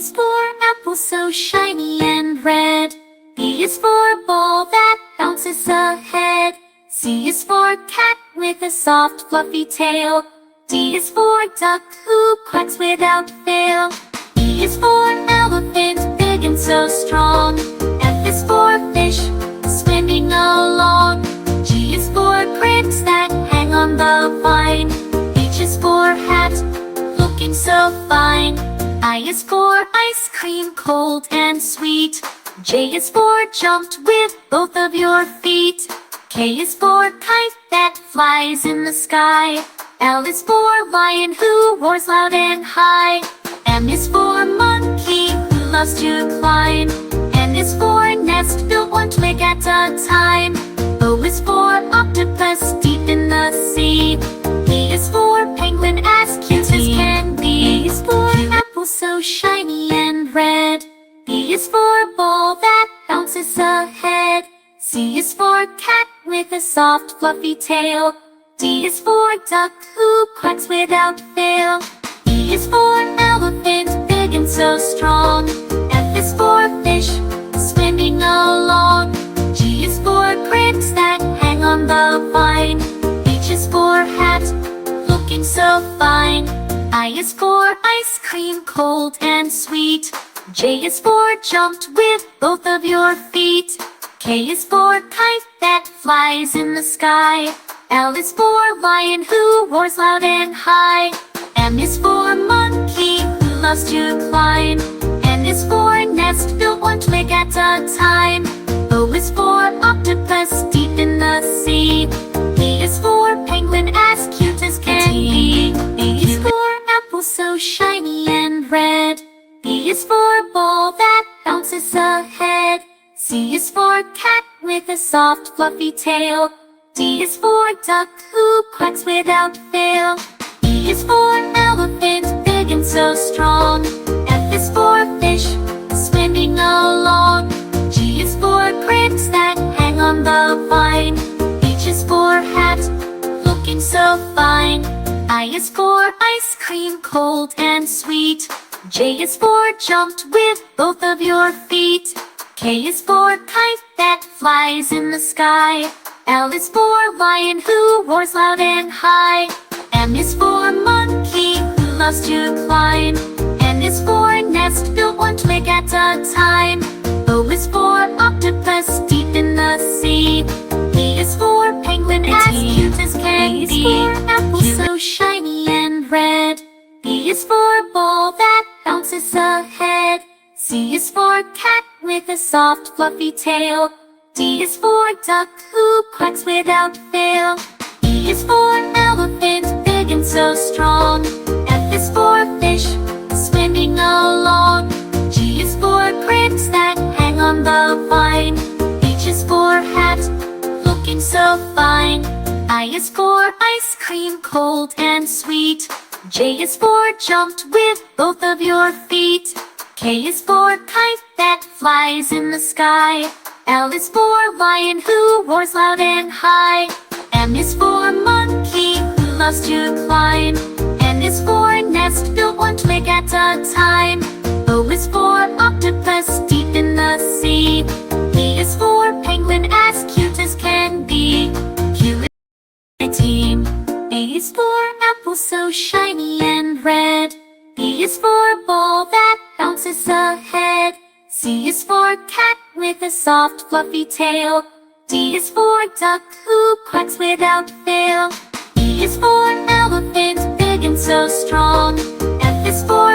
is for apple so shiny and red. B is for ball that bounces ahead. C is for cat with a soft fluffy tail. D is for duck who quacks without fail. E is for elephant, big and so strong. F is for fish, swimming along. G is for grapes that hang on the vine. H is for hat, looking so fine. I is for ice cream, cold and sweet. J is for jumped with both of your feet. K is for kite that flies in the sky. L is for lion who roars loud and high. M is for monkey who loves to climb. N is for nest built one twig at a time. O is for octopus deep in the sea. P is for penguin as cute as can be. A is for apple so shiny and red. B is for ball that bounces ahead. C is for cat with a soft fluffy tail. D is for duck who quacks without fail. E is for elephant, big and so strong. F is for fish, swimming along. G is for grapes that hang on the vine. H is for hat, looking so fine. I is for ice cream, cold and sweet. J is for jumped with both of your feet. K is for kite that flies in the sky. L is for lion who roars loud and high. M is for monkey who loves to climb. N is for nest built one twig at a time. O is for octopus deep in the sea. P is for penguin as cute as can be. A is for apple so shiny and red. B is for ball that bounces ahead. C is for cat with a soft fluffy tail. D is for duck who quacks without fail. E is for elephant, big and so strong. F is for fish, swimming along. G is for grapes that hang on the vine. H is for hat, looking so fine. I is for ice cream, cold and sweet. J is for jumped with both of your feet. K is for kite that flies in the sky. L is for lion who roars loud and high. M is for monkey who loves to climb. N is for nest built one twig at a time. O is for octopus deep in the sea. P is for penguin as cute as can be. A is for apple so shiny and red. B is for ball that bounces ahead. C is for cat with a soft fluffy tail. D is for duck who quacks without fail. E is for elephant, big and so strong. F is for fish, swimming along. G is for grapes that hang on the vine. H is for hat, looking so fine. I is for ice cream, cold and sweet. J is for jumped with both of your feet. K is for kite that flies in the sky. L is for lion who roars loud and high. M is for monkey who loves to climb. N is for nest built one twig at a time. O is for octopus deep in the sea. P is for penguin as cute as can be. Q is for my team. A is for apple so shiny and red. B is for ball that bounces ahead. C is for cat with a soft fluffy tail. D is for duck who quacks without fail. E is for elephant, big and so strong. F is for